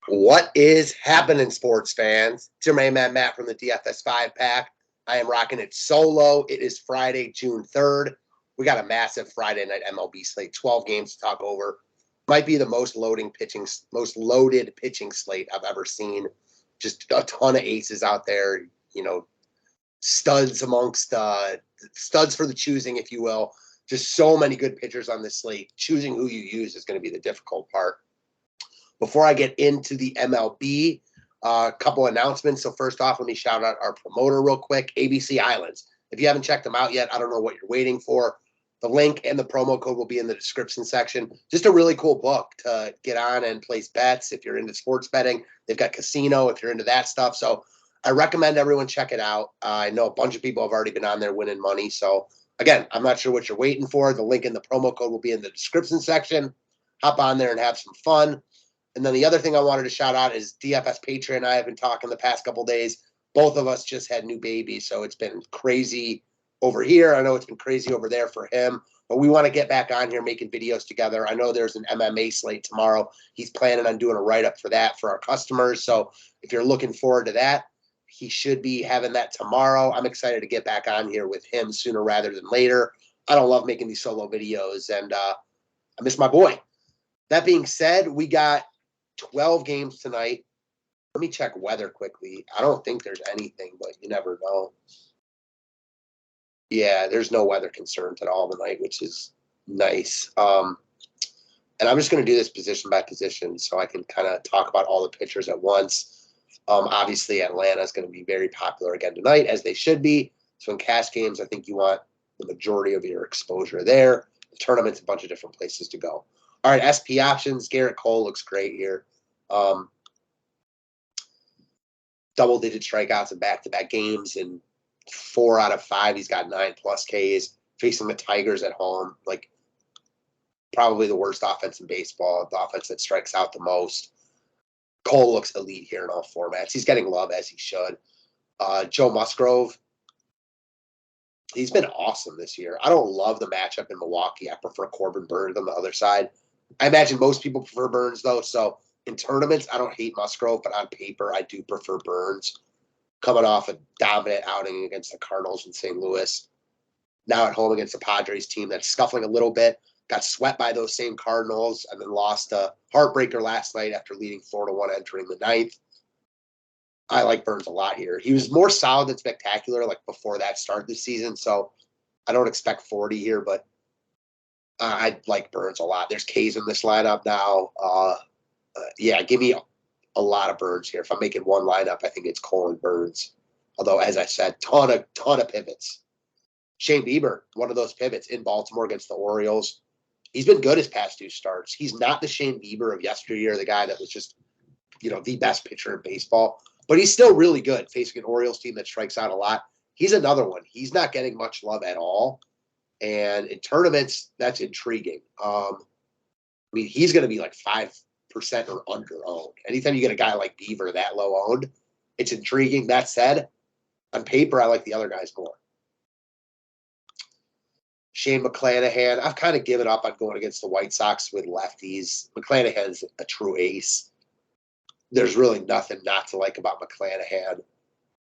What is happening, sports fans? It's your main man, Matt, from the DFS 5 pack. I am rocking it solo. It is Friday, June 3rd. We got a massive Friday night MLB slate, 12 games to talk over. Might be the most loaded pitching slate I've ever seen. Just a ton of aces out there, studs amongst studs for the choosing, if you will. Just so many good pitchers on this slate. Choosing who you use is going to be the difficult part. Before I get into the MLB, a couple announcements. So first off, let me shout out our promoter real quick, ABC Islands. If you haven't checked them out yet, I don't know what you're waiting for. The link and the promo code will be in the description section. Just a really cool book to get on and place bets if you're into sports betting. They've got casino if you're into that stuff. So I recommend everyone check it out. I know a bunch of people have already been on there winning money. So again, I'm not sure what you're waiting for. The link and the promo code will be in the description section. Hop on there and have some fun. And then the other thing I wanted to shout out is DFS Patreon and I have been talking the past couple of days. Both of us just had new babies, so it's been crazy over here. I know it's been crazy over there for him, but we want to get back on here making videos together. I know there's an MMA slate tomorrow. He's planning on doing a write-up for that for our customers. So if you're looking forward to that, he should be having that tomorrow. I'm excited to get back on here with him sooner rather than later. I don't love making these solo videos, and I miss my boy. That being said, we got 12 games tonight. Let me check weather quickly. I don't think there's anything, but you never know. Yeah, there's no weather concerns at all tonight, which is nice. And I'm just going to do this position by position so I can kind of talk about all the pitchers at once. Obviously, Atlanta is going to be very popular again tonight, as they should be. So in cash games, I think you want the majority of your exposure there. The tournament's a bunch of different places to go. All right, SP options. Garrett Cole looks great here. Double-digit strikeouts in back-to-back games, and 4 out of 5, he's got 9+ Ks. Facing the Tigers at home, like probably the worst offense in baseball, the offense that strikes out the most. Cole looks elite here in all formats. He's getting love as he should. Joe Musgrove, he's been awesome this year. I don't love the matchup in Milwaukee. I prefer Corbin Burns on the other side. I imagine most people prefer Burns, though, so in tournaments, I don't hate Musgrove, but on paper, I do prefer Burns. Coming off a dominant outing against the Cardinals in St. Louis. Now at home against the Padres team that's scuffling a little bit. Got swept by those same Cardinals and then lost a heartbreaker last night after leading 4-1 entering the ninth. I like Burns a lot here. He was more solid than spectacular like before that start this season, so I don't expect 40 here, but I like Burns a lot. There's K's in this lineup now. Yeah, give me a lot of Burns here. If I'm making one lineup, I think it's Cole and Burns. Although, as I said, ton of pivots. Shane Bieber, one of those pivots in Baltimore against the Orioles. He's been good his past 2 starts. He's not the Shane Bieber of yesteryear, the guy that was just, the best pitcher in baseball. But he's still really good facing an Orioles team that strikes out a lot. He's another one. He's not getting much love at all. And in tournaments, that's intriguing. He's going to be like 5% or under owned. Anytime you get a guy like Beaver that low owned, it's intriguing. That said, on paper, I like the other guys more. Shane McClanahan, I've kind of given up on going against the White Sox with lefties. McClanahan's a true ace. There's really nothing not to like about McClanahan.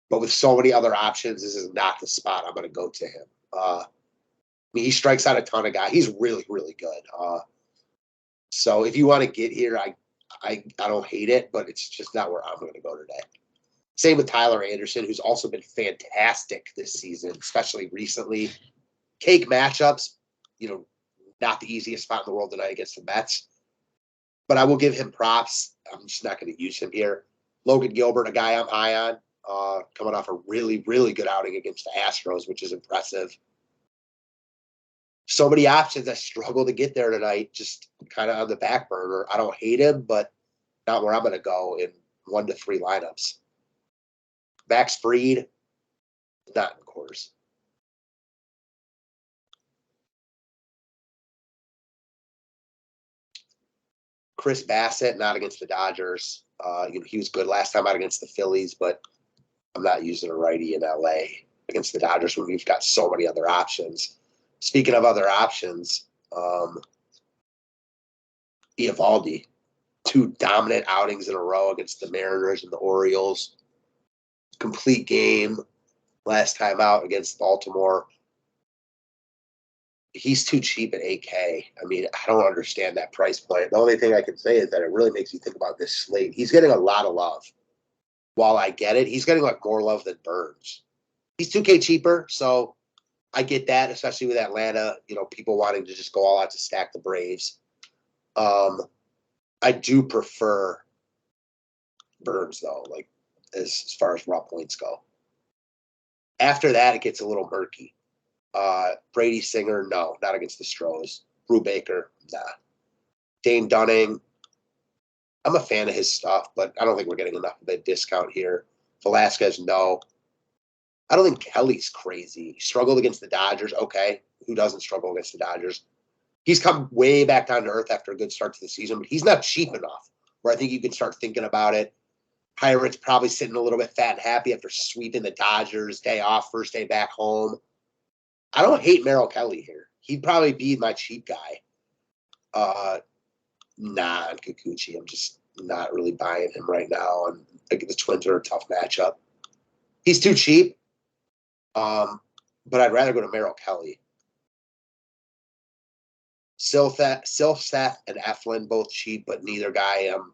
But with so many other options, this is not the spot I'm going to go to him. He strikes out a ton of guys. He's really, really good. So if you want to get here, I don't hate it, but it's just not where I'm going to go today. Same with Tyler Anderson, who's also been fantastic this season, especially recently. Cake matchups, not the easiest spot in the world tonight against the Mets. But I will give him props. I'm just not going to use him here. Logan Gilbert, a guy I'm high on, coming off a really, really good outing against the Astros, which is impressive. So many options. I struggle to get there tonight, just kind of on the back burner. I don't hate him, but not where I'm going to go in 1 to 3 lineups. Max Fried, not in quarters. Chris Bassett, not against the Dodgers. He was good last time out against the Phillies, but I'm not using a righty in LA against the Dodgers when we've got so many other options. Speaking of other options, Eovaldi. 2 dominant outings in a row against the Mariners and the Orioles. Complete game last time out against Baltimore. He's too cheap at 8K. I mean, I don't understand that price point. The only thing I can say is that it really makes you think about this slate. He's getting a lot of love. While I get it, he's getting like more love than Burns. He's 2K cheaper, so I get that, especially with Atlanta, people wanting to just go all out to stack the Braves. I do prefer Burns, though, like as far as raw points go. After that, it gets a little murky. Brady Singer, no, not against the Stros. Brubaker, nah. Dane Dunning, I'm a fan of his stuff, but I don't think we're getting enough of a discount here. Velasquez, no. I don't think Kelly's crazy. He struggled against the Dodgers. Okay, who doesn't struggle against the Dodgers? He's come way back down to earth after a good start to the season, but he's not cheap enough where I think you can start thinking about it. Pirates probably sitting a little bit fat and happy after sweeping the Dodgers, day off, first day back home. I don't hate Merrill Kelly here. He'd probably be my cheap guy. Nah, on Kikuchi. I'm just not really buying him right now. And the Twins are a tough matchup. He's too cheap. But I'd rather go to Merrill Kelly. Silseth and Eflin, both cheap, but neither guy I'm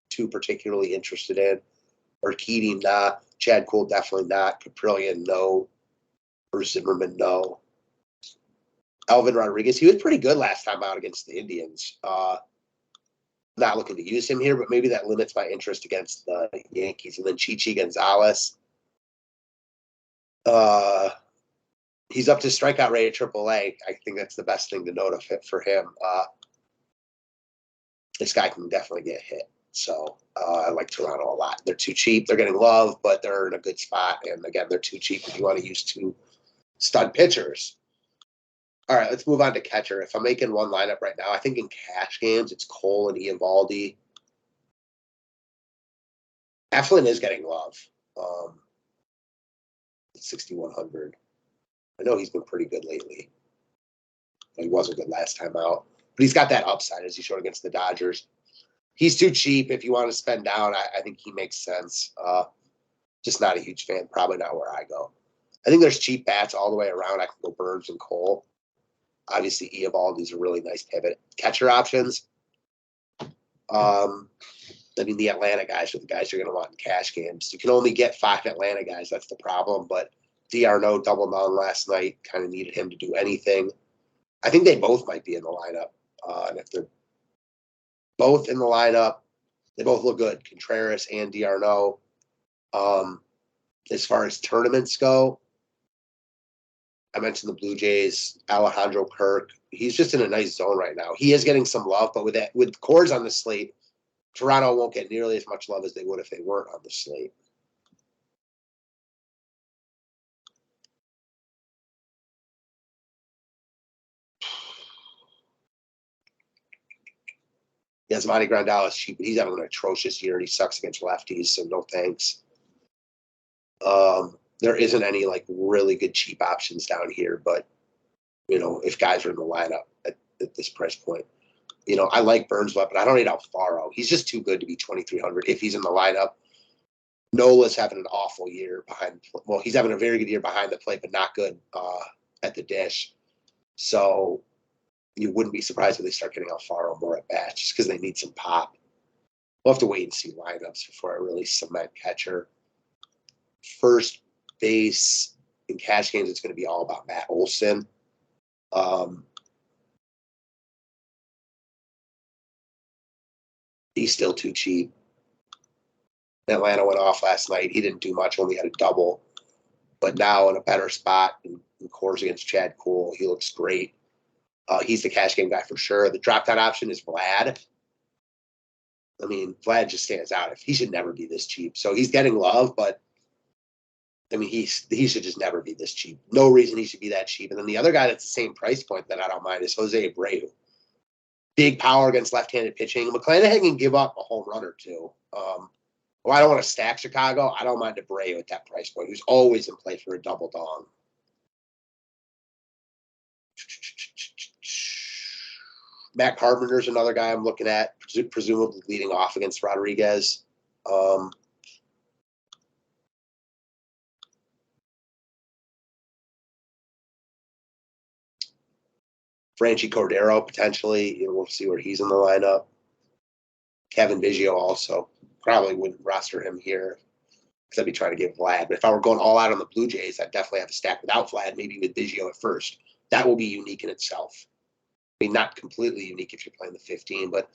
too particularly interested in. Or Keating, nah. Chad Kuhl, definitely not. Caprillion, no. Or Zimmerman, no. Elvin Rodriguez, he was pretty good last time out against the Indians. Not looking to use him here, but maybe that limits my interest against the Yankees. And then Chichi Gonzalez. He's up to strikeout rate at AAA. I think that's the best thing to note of it for him. This guy can definitely get hit. So I like Toronto a lot. They're too cheap. They're getting love, but they're in a good spot. And again, they're too cheap if you want to use 2 stud pitchers. All right, let's move on to catcher. If I'm making one lineup right now, I think in cash games, it's Cole and Eovaldi. Eflin is getting love. 6,100. I know he's been pretty good lately. He wasn't good last time out. But he's got that upside as he showed against the Dodgers. He's too cheap. If you want to spend down, I think he makes sense. Just not a huge fan. Probably not where I go. I think there's cheap bats all the way around. I can go Burns and Cole. Obviously, Eovaldi's a really nice pivot. Catcher options. The Atlanta guys are the guys you're going to want in cash games. You can only get 5 Atlanta guys. That's the problem. But d'Arnaud doubled down last night. Kind of needed him to do anything. I think they both might be in the lineup. And if they're both in the lineup, they both look good. Contreras and d'Arnaud. As far as tournaments go, I mentioned the Blue Jays, Alejandro Kirk. He's just in a nice zone right now. He is getting some love, but with Coors on the slate, Toronto won't get nearly as much love as they would if they weren't on the slate. Yasmani Grandal is cheap, but he's having an atrocious year and he sucks against lefties, so no thanks. There isn't any really good cheap options down here, but if guys are in the lineup at this price point, I like Burns, but I don't need Alfaro. He's just too good to be 2,300 if he's in the lineup. Nola's having an awful year behind. Well, he's having a very good year behind the plate, but not good at the dish. So you wouldn't be surprised if they start getting Alfaro more at bats just because they need some pop. We'll have to wait and see lineups before I really cement catcher. First base in cash games, it's going to be all about Matt Olson. He's still too cheap. Atlanta went off last night. He didn't do much, only had a double. But now in a better spot in Coors against Chad Kuhl, he looks great. He's the cash game guy for sure. The drop-down option is Vlad. Vlad just stands out. He should never be this cheap. So he's getting love, but he should just never be this cheap. No reason he should be that cheap. And then the other guy that's the same price point that I don't mind is Jose Abreu. Big power against left-handed pitching. McClanahan can give up a home run or 2. I don't want to stack Chicago. I don't mind Abreu at that price point, who's always in play for a double dong. Matt Carpenter's another guy I'm looking at, presumably leading off against Rodriguez. Franchi Cordero, potentially. We'll see where he's in the lineup. Kevin Biggio also. Probably wouldn't roster him here because I'd be trying to get Vlad. But if I were going all out on the Blue Jays, I'd definitely have a stack without Vlad, maybe with Biggio at first. That will be unique in itself. I mean, not completely unique if you're playing the 15, but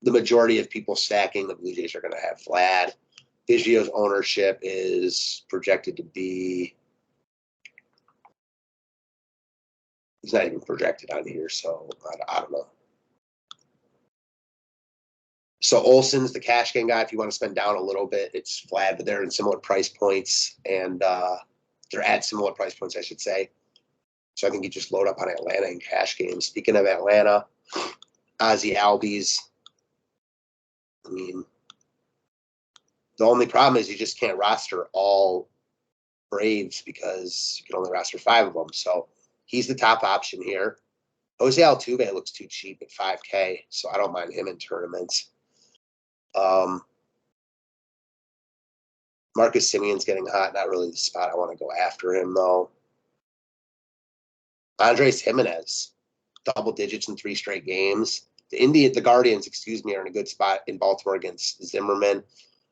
the majority of people stacking the Blue Jays are going to have Vlad. Biggio's ownership is projected to be, he's not even projected on here, so I don't know. So Olson's the cash game guy. If you want to spend down a little bit, it's Vlad, but they're in similar price points, and they're at similar price points, I should say. So I think you just load up on Atlanta in cash games. Speaking of Atlanta, Ozzie Albies. I mean, the only problem is you just can't roster all Braves because you can only roster 5 of them. So he's the top option here. Jose Altuve looks too cheap at $5K, so I don't mind him in tournaments. Marcus Simeon's getting hot. Not really the spot I want to go after him, though. Andres Jimenez, double digits in 3 straight games. The Guardians, are in a good spot in Baltimore against Zimmerman.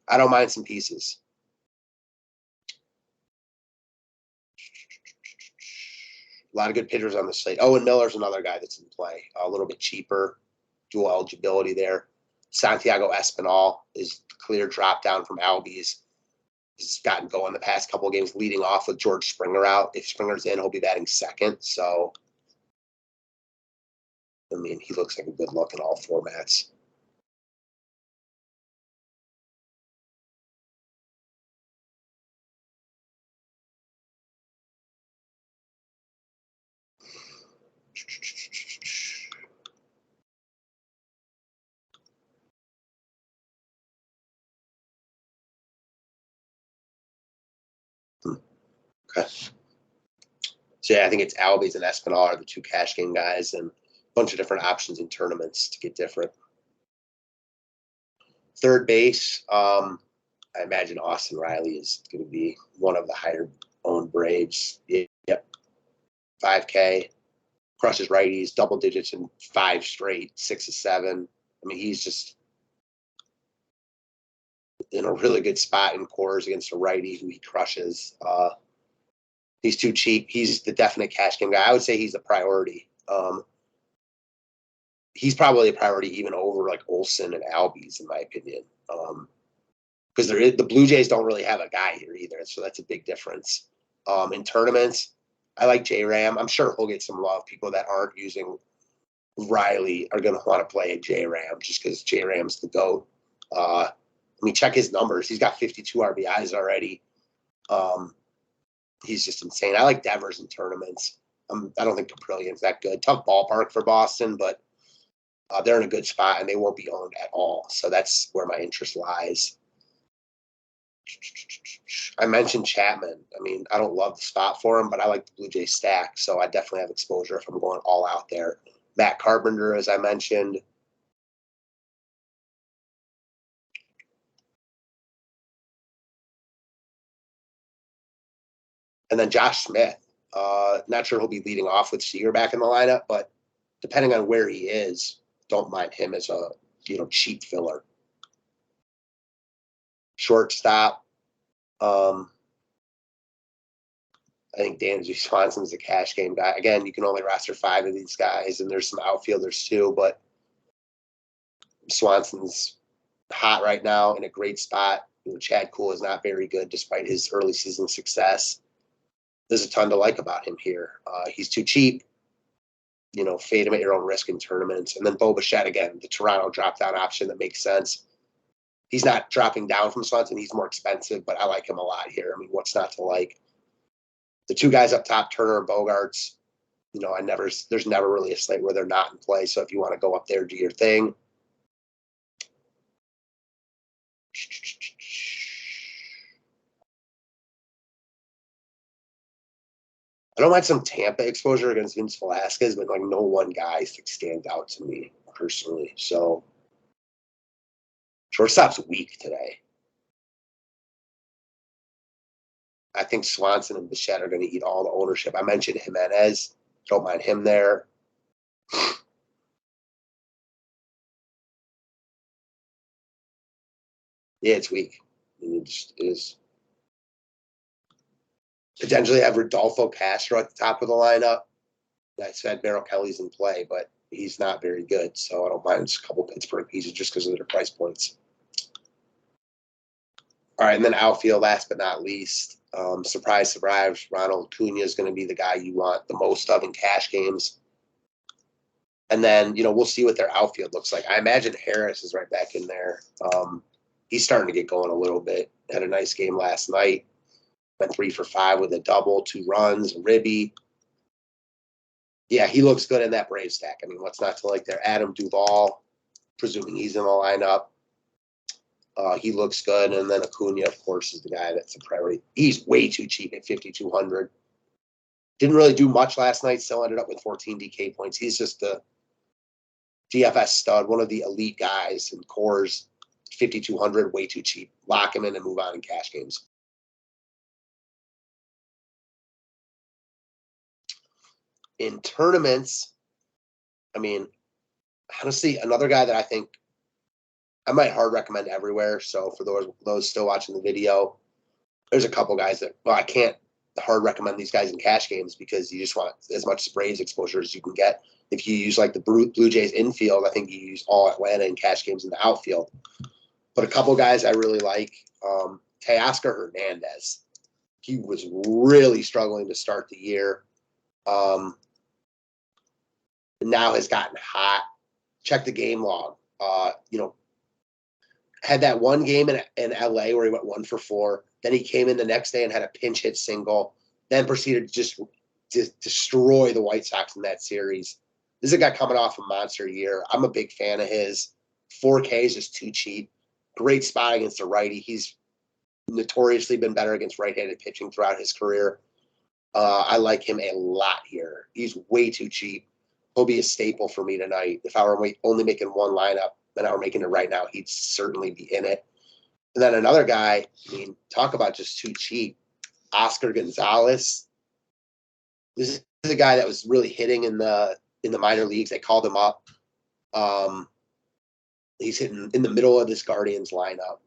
I don't mind some pieces. A lot of good pitchers on the slate. Owen Miller's another guy that's in play. A little bit cheaper, dual eligibility there. Santiago Espinal is clear drop down from Albies. He's gotten going the past couple of games, leading off with George Springer out. If Springer's in, he'll be batting second. So, I mean, he looks like a good look in all formats. Okay. So, yeah, I think it's Albies and Espinal are the 2 cash game guys, and a bunch of different options in tournaments to get different. Third base, I imagine Austin Riley is going to be one of the higher owned Braves. Yep. 5K, crushes righties, double digits in 5 straight, 6 of 7. I mean, he's just in a really good spot in quarters against a righty who he crushes. He's too cheap. He's the definite cash game guy. I would say he's a priority. He's probably a priority even over like Olson and Albies, in my opinion. Because the Blue Jays don't really have a guy here either, so that's a big difference. In tournaments, I like J-Ram. I'm sure he'll get some love. People that aren't using Riley are going to want to play J-Ram just because J-Ram's the GOAT. I mean, check his numbers. He's got 52 RBIs already. He's just insane. I like Devers in tournaments. I don't think Caprilion's that good. Tough ballpark for Boston, but they're in a good spot, and they won't be owned at all. So that's where my interest lies. I mentioned Chapman. I mean, I don't love the spot for him, but I like the Blue Jay stack, so I definitely have exposure if I'm going all out there. Matt Carpenter, as I mentioned. And then Josh Smith. Not sure he'll be leading off with Seager back in the lineup, but depending on where he is, don't mind him as a cheap filler. Shortstop. I think Dansby Swanson's a cash game guy. Again, you can only roster 5 of these guys, and there's some outfielders too, but Swanson's hot right now in a great spot. Chad Kuhl is not very good despite his early season success. There's a ton to like about him here. He's too cheap. Fade him at your own risk in tournaments. And then Bo Bichette, again, the Toronto drop-down option that makes sense. He's not dropping down from Swanson. He's more expensive, but I like him a lot here. I mean, what's not to like? The 2 guys up top, Turner and Bogarts, there's never really a slate where they're not in play. So if you want to go up there, do your thing. I don't mind some Tampa exposure against Vince Velasquez, but like no one guy stands out to me personally. So shortstop's weak today. I think Swanson and Bichette are going to eat all the ownership. I mentioned Jimenez. Don't mind him there. Yeah, it's weak. It is. Potentially have Rodolfo Castro at the top of the lineup. I said Merrill Kelly's in play, but he's not very good. So I don't mind just a couple Pittsburgh pieces just because of their price points. All right, and then outfield, last but not least. Surprise, surprise, Ronald Acuna is going to be the guy you want the most of in cash games. And then, we'll see what their outfield looks like. I imagine Harris is right back in there. He's starting to get going a little bit. Had a nice game last night. Went 3 for 5 with a double, 2 runs, a ribby. Yeah, he looks good in that Brave stack. I mean, what's not to like there? Adam Duvall, presuming he's in the lineup. He looks good. And then Acuna, of course, is the guy that's a priority. He's way too cheap at 5,200. Didn't really do much last night. Still ended up with 14 DK points. He's just a DFS stud, one of the elite guys in cores. 5,200, way too cheap. Lock him in and move on in cash games. In tournaments, I mean, honestly, another guy that I think I might hard recommend everywhere. So for those still watching the video, there's a couple guys that, well, I can't hard recommend these guys in cash games because you just want as much Braves exposure as you can get. If you use like the Blue Jays infield, I think you use all Atlanta in cash games in the outfield. But a couple guys I really like, Teoscar Hernandez. He was really struggling to start the year. Now has gotten hot. Check the game log. Had that one game in LA where he went 1 for 4. Then he came in the next day and had a pinch hit single. Then proceeded to just destroy the White Sox in that series. This is a guy coming off a monster year. I'm a big fan of his. 4K is just too cheap. Great spot against a righty. He's notoriously been better against right-handed pitching throughout his career. I like him a lot here. He's way too cheap. He'll be a staple for me tonight. If I were only making one lineup, and I were making it right now, he'd certainly be in it. And then another guy, I mean, talk about just too cheap. Oscar Gonzalez. This is a guy that was really hitting in the minor leagues. They called him up. He's hitting in the middle of this Guardians lineup.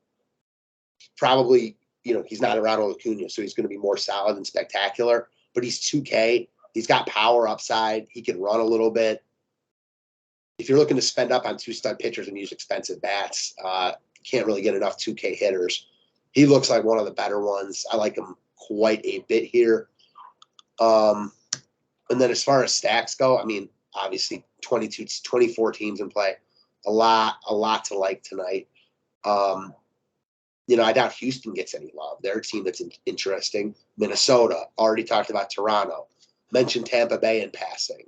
Probably, he's not around Acuna, so he's going to be more solid and spectacular. But he's 2K. He's got power upside. He can run a little bit. If you're looking to spend up on 2 stud pitchers and use expensive bats, can't really get enough 2K hitters. He looks like one of the better ones. I like him quite a bit here. And then as far as stacks go, I mean, obviously 24 teams in play. A lot to like tonight. I doubt Houston gets any love. They're a team that's interesting. Minnesota, already talked about Toronto. Mentioned Tampa Bay in passing.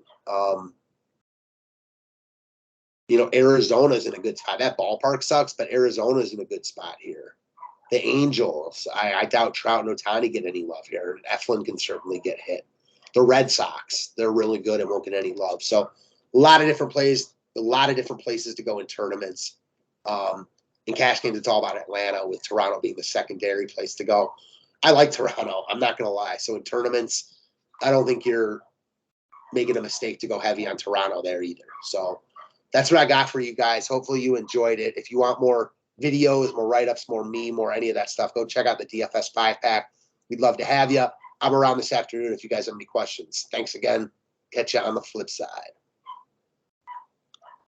Arizona's in a good spot. That ballpark sucks, but Arizona's in a good spot here. The Angels, I doubt Trout and Ohtani get any love here. Eflin can certainly get hit. The Red Sox, they're really good and won't get any love. So a lot of different plays, a lot of different places to go in tournaments. In cash games, it's all about Atlanta, with Toronto being the secondary place to go. I like Toronto. I'm not going to lie. So in tournaments, I don't think you're making a mistake to go heavy on Toronto there either. So that's what I got for you guys. Hopefully you enjoyed it. If you want more videos, more write-ups, more me, more any of that stuff, go check out the DFS 5-pack. We'd love to have you. I'm around this afternoon if you guys have any questions. Thanks again. Catch you on the flip side.